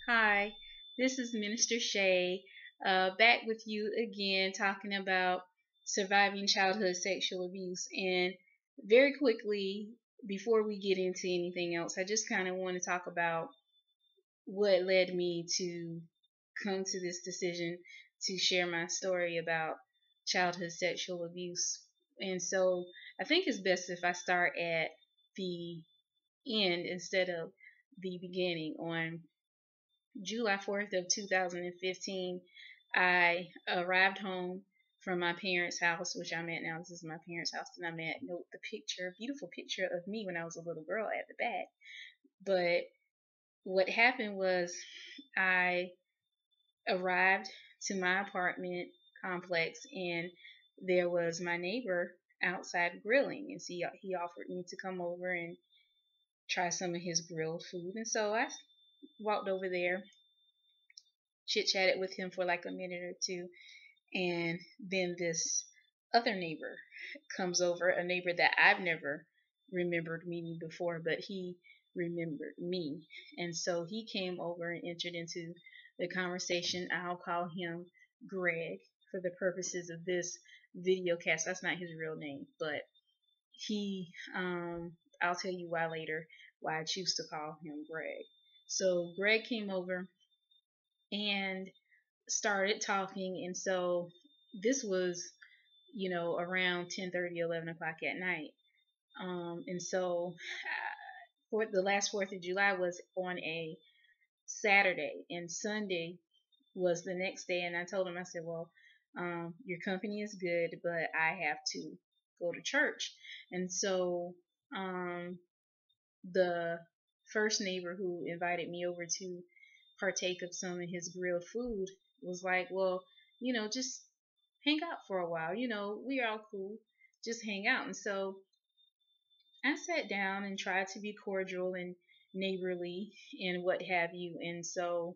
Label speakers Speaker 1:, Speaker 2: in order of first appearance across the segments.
Speaker 1: Hi, this is Minister Shay, back with you again talking about surviving childhood sexual abuse. And very quickly, before we get into anything else, I just kind of want to talk about what led me to come to this decision to share my story about childhood sexual abuse. And so I think it's best if I start at the end instead of the beginning. On July 4th of 2015, I arrived home from my parents' house, which I'm at now. This is my parents' house, and I'm at. Note the picture, beautiful picture of me when I was a little girl at the back. But what happened was I arrived to my apartment complex, and there was my neighbor outside grilling, and so he offered me to come over and try some of his grilled food, and so I walked over there, chit chatted with him for like a minute or two, and then this other neighbor comes over, a neighbor that I've never remembered meeting before, but he remembered me. And so he came over and entered into the conversation. I'll call him Greg for the purposes of this video cast. That's not his real name, but he, I'll tell you why later, why I choose to call him Greg. So Greg came over and started talking, and so this was, around 10:30, 11 o'clock at night. And so for the last 4th of July was on a Saturday, and Sunday was the next day. And I told him, I said, well, your company is good, but I have to go to church. And so um, the first neighbor who invited me over to partake of some of his grilled food was like, well, just hang out for a while. We're all cool. Just hang out. And so I sat down and tried to be cordial and neighborly and what have you. And so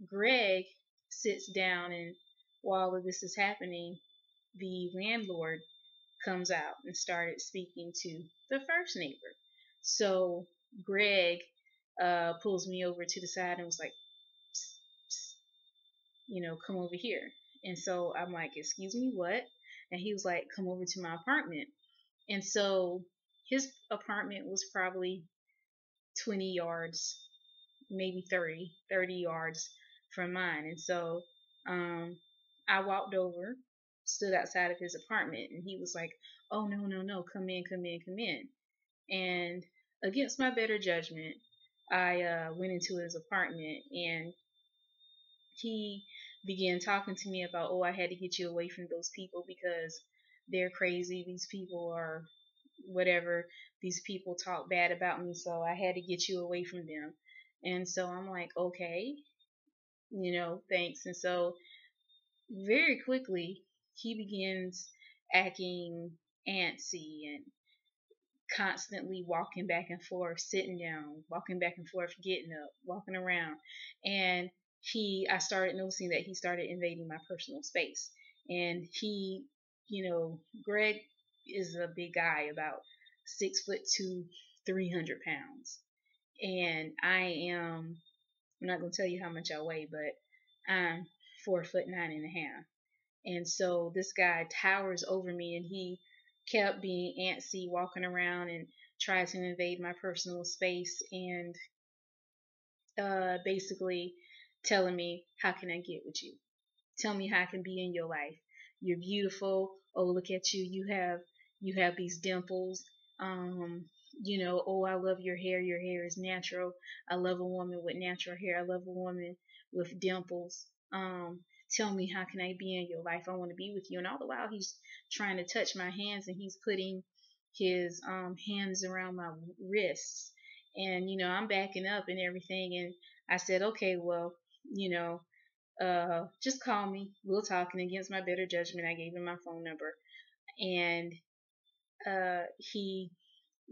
Speaker 1: Greg sits down, and while all of this is happening, the landlord comes out and started speaking to the first neighbor. So Greg pulls me over to the side and was like, psst, psst, come over here. And so I'm like, excuse me, what? And he was like, come over to my apartment. And so his apartment was probably 20 yards, maybe 30 yards from mine. And so um, I walked over, stood outside of his apartment, and he was like, oh, no, no, no, come in, come in, come in. And against my better judgment, I went into his apartment, and he began talking to me about, oh, I had to get you away from those people because they're crazy. These people are whatever. These people talk bad about me, so I had to get you away from them. And so I'm like, okay, thanks. And so very quickly, he begins acting antsy and constantly walking back and forth, sitting down, walking back and forth, getting up, walking around. And I started noticing that he started invading my personal space. And Greg is a big guy, about 6'2", 300 pounds. And I'm not going to tell you how much I weigh, but I'm 4'9.5". And so this guy towers over me, and he kept being antsy, walking around and tried to invade my personal space, and basically telling me, how can I get with you? Tell me how I can be in your life. You're beautiful. Oh, look at you. You have these dimples. Oh, I love your hair. Your hair is natural. I love a woman with natural hair. I love a woman with dimples. Tell me, how can I be in your life? I want to be with you. And all the while he's trying to touch my hands, and he's putting his hands around my wrists. And I'm backing up and everything. And I said, okay, well, you know, just call me. We'll talk. And against my better judgment, I gave him my phone number. And he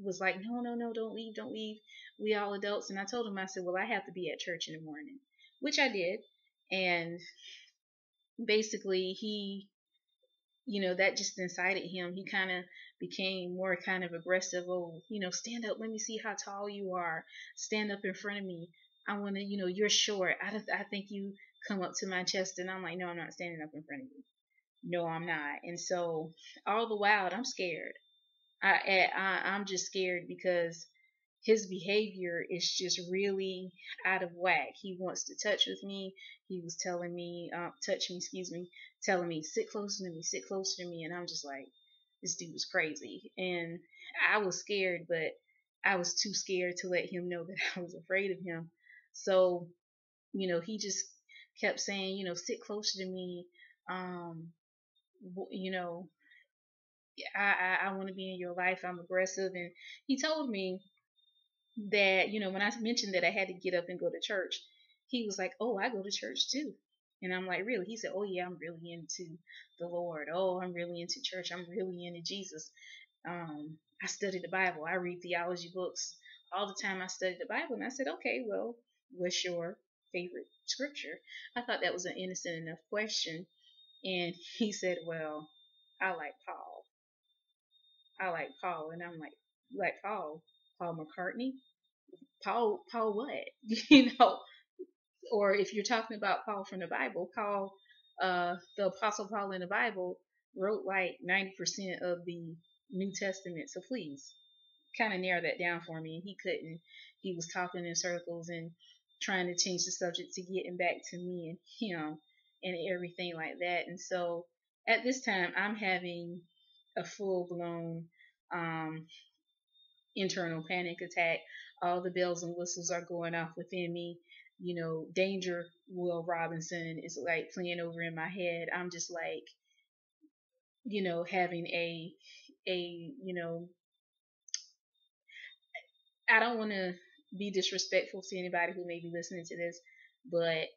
Speaker 1: was like, no, no, no, don't leave, don't leave. We all adults. And I told him, I said, well, I have to be at church in the morning, which I did. And basically, that just incited him. He kind of became more kind of aggressive. Oh, stand up. Let me see how tall you are. Stand up in front of me. I want to, you're short. I think you come up to my chest. And I'm like, no, I'm not standing up in front of you. No, I'm not. And so all the while, I'm scared. I'm just scared because his behavior is just really out of whack. He wants to touch with me. He was telling me, touch me, excuse me, telling me, sit closer to me, sit closer to me. And I'm just like, this dude was crazy. And I was scared, but I was too scared to let him know that I was afraid of him. So, he just kept saying, sit closer to me. Um, you know, I want to be in your life. I'm aggressive. And he told me that, when I mentioned that I had to get up and go to church, he was like, oh, I go to church too. And I'm like, really? He said, oh, yeah, I'm really into the Lord. Oh, I'm really into church. I'm really into Jesus. I study the Bible. I read theology books all the time. I study the Bible. And I said, okay, well, what's your favorite scripture? I thought that was an innocent enough question. And he said, well, I like Paul. I like Paul. And I'm like Paul? Paul McCartney? Paul what? you know, or if you're talking about Paul from the Bible, Paul, the Apostle Paul in the Bible wrote like 90% of the New Testament. So please, kind of narrow that down for me. And he couldn't. He was talking in circles and trying to change the subject to getting back to me and him and everything like that. And so at this time, I'm having a full blown um, internal panic attack. All the bells and whistles are going off within me. Danger Will Robinson is like playing over in my head. I'm just like, having a I don't want to be disrespectful to anybody who may be listening to this, but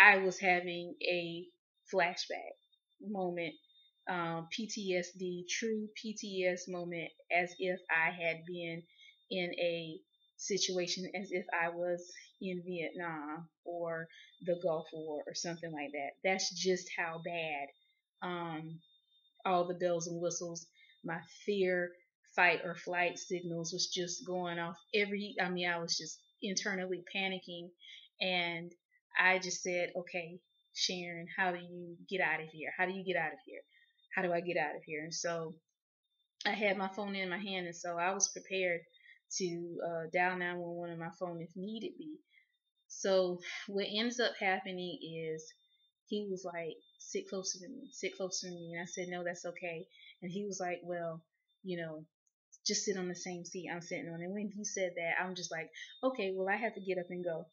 Speaker 1: I was having a flashback moment, PTSD, true PTS moment, as if I had been in a situation, as if I was in Vietnam or the Gulf War or something like that. That's just how bad all the bells and whistles, my fear, fight or flight signals was just going off I was just internally panicking. And I just said, okay, Sharon, how do you get out of here? How do you get out of here? How do I get out of here? And so I had my phone in my hand, and so I was prepared to dial 911 on my phone if needed be. So what ends up happening is he was like, sit closer to me, sit closer to me. And I said, no, that's okay. And he was like, well, you know, just sit on the same seat I'm sitting on. And when he said that, I'm just like, okay, well, I have to get up and go.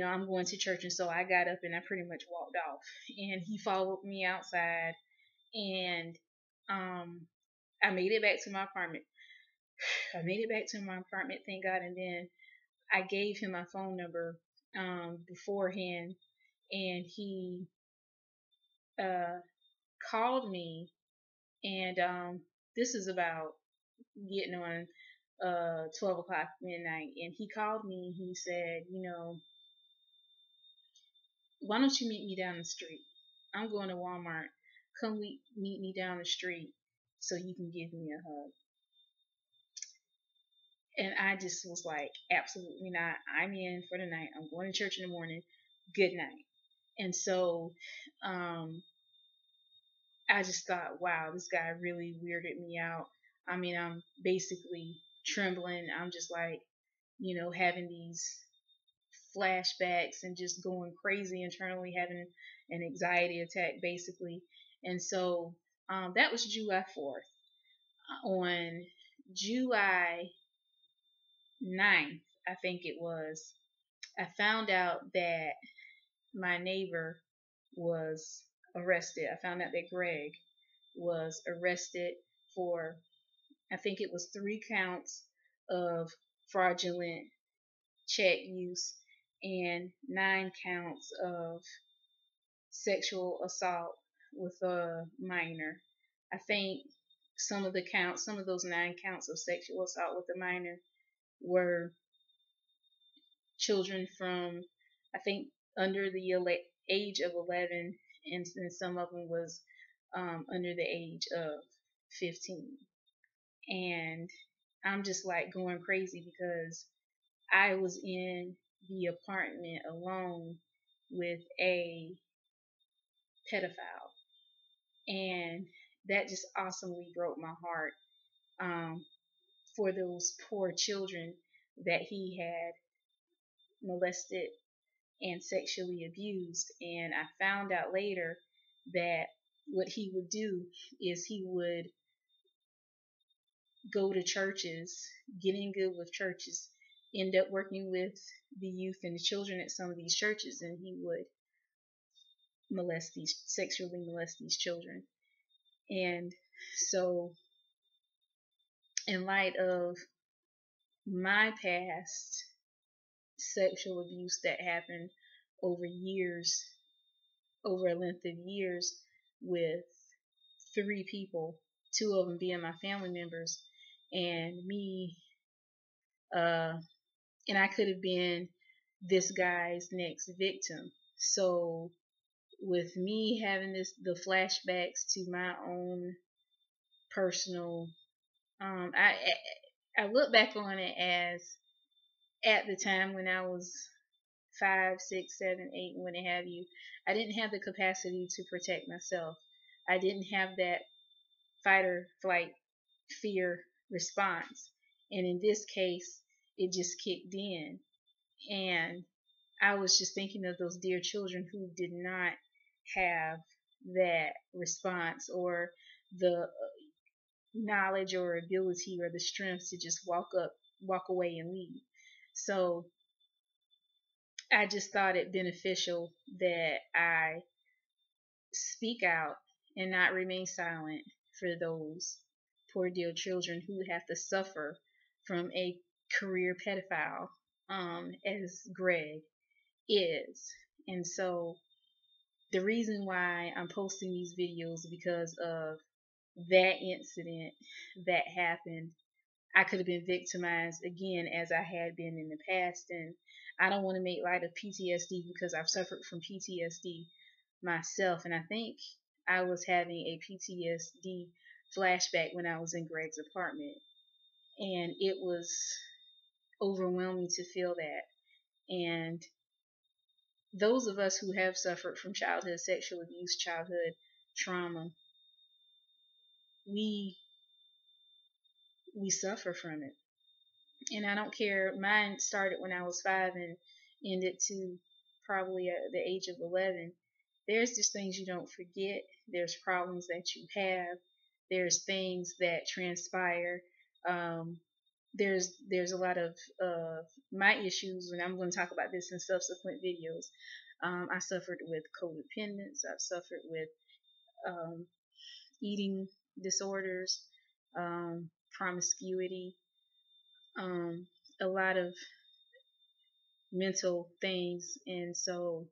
Speaker 1: I'm going to church. And so I got up and I pretty much walked off. And he followed me outside. And I made it back to my apartment. I made it back to my apartment, thank God. And then I gave him my phone number beforehand, and he uh, called me. And this is about getting on 12 o'clock midnight. And he called me. He said, why don't you meet me down the street? I'm going to Walmart. Come meet me down the street so you can give me a hug. And I just was like, absolutely not. I'm in for the night. I'm going to church in the morning. Good night. And so I just thought, wow, this guy really weirded me out. I mean, I'm basically trembling. I'm just like, having these flashbacks and just going crazy internally, having an anxiety attack, basically. And so that was July 4th. On July 9th, I think it was, I found out that my neighbor was arrested. I found out that Greg was arrested for, I think it was 3 counts of fraudulent check use and 9 counts of sexual assault with a minor. I think some of those 9 counts of sexual assault with a minor were children from, I think, under the age of 11, and some of them was under the age of 15. And I'm just like going crazy because I was in the apartment alone with a pedophile. And that just awesomely broke my heart, um, for those poor children that he had molested and sexually abused. And I found out later that what he would do is he would go to churches, get in good with churches, end up working with the youth and the children at some of these churches, and he would sexually molest these children. And so, in light of my past sexual abuse that happened over years, over a length of years, with 3 people, 2 of them being my family members, and me, and I could have been this guy's next victim. So, with me having the flashbacks to my own personal, I look back on it as, at the time when I was 5, 6, 7, 8, and what have you, I didn't have the capacity to protect myself. I didn't have that fight or flight fear response. And in this case, it just kicked in. And I was just thinking of those dear children who did not have that response, or the knowledge or ability or the strength to just walk away and leave. So I just thought it beneficial that I speak out and not remain silent for those poor dear children who have to suffer from a career pedophile, as Greg is. And so the reason why I'm posting these videos, because of that incident that happened. I could have been victimized again, as I had been in the past, and I don't want to make light of PTSD because I've suffered from PTSD myself, and I think I was having a PTSD flashback when I was in Greg's apartment, and it was overwhelming to feel that. And those of us who have suffered from childhood sexual abuse, childhood trauma, we suffer from it. And I don't care. Mine started when I was 5 and ended to probably at the age of 11. There's just things you don't forget. There's problems that you have. There's things that transpire. Um, there's a lot of my issues, and I'm going to talk about this in subsequent videos. I suffered with codependence. I've suffered with um, eating disorders, promiscuity, um, a lot of mental things, and so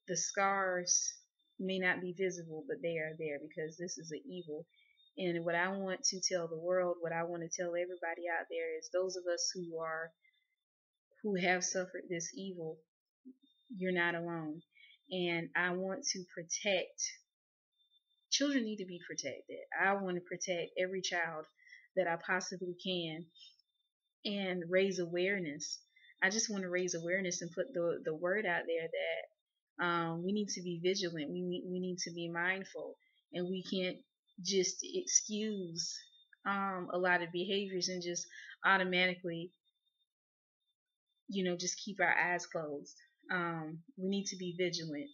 Speaker 1: the scars may not be visible, but they are there because this is an evil. And what I want to tell the world, what I want to tell everybody out there, is those of us who have suffered this evil, you're not alone. And I want to protect children. Need to be protected. I want to protect every child that I possibly can, and raise awareness. I just want to raise awareness and put the word out there that we need to be vigilant. We need to be mindful, and we can't just excuse a lot of behaviors and just automatically, just keep our eyes closed. We need to be vigilant,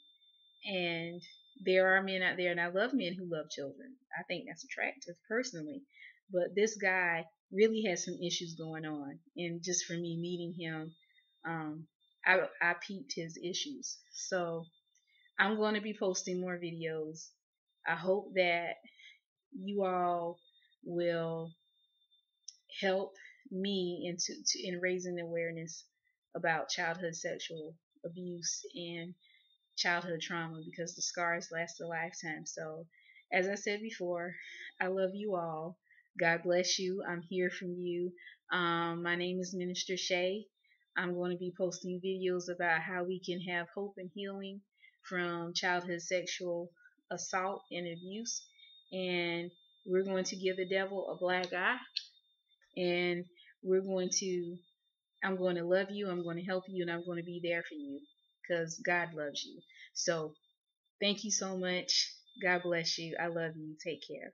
Speaker 1: and there are men out there, and I love men who love children. I think that's attractive personally. But this guy really has some issues going on, and just for me meeting him, I peeped his issues. So I'm going to be posting more videos. I hope that you all will help me in raising awareness about childhood sexual abuse and childhood trauma, because the scars last a lifetime. So, as I said before, I love you all. God bless you. I'm here for you. My name is Minister Shay. I'm going to be posting videos about how we can have hope and healing from childhood sexual assault and abuse. And we're going to give the devil a black eye. And we're going to I'm going to love you, I'm going to help you, and I'm going to be there for you because God loves you. So thank you so much. God bless you. I love you. Take care.